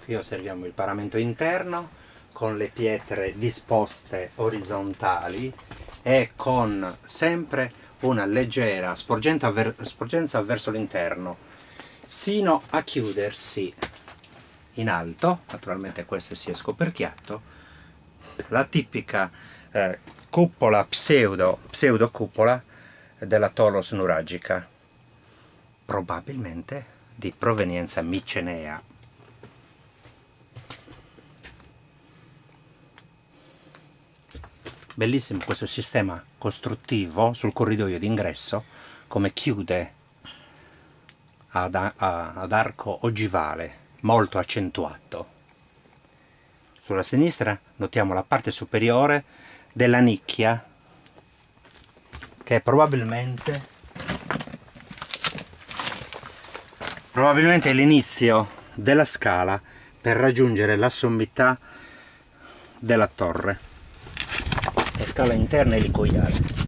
Qui osserviamo il paramento interno con le pietre disposte orizzontali e con sempre una leggera sporgenza verso l'interno, sino a chiudersi in alto. Naturalmente questo si è scoperchiato, la tipica cupola pseudo cupola della Tholos nuragica, probabilmente di provenienza micenea. Bellissimo questo sistema costruttivo sul corridoio d'ingresso, come chiude ad arco ogivale molto accentuato. Sulla sinistra notiamo la parte superiore della nicchia, che è probabilmente l'inizio della scala per raggiungere la sommità della torre. La scala interna elicoidale.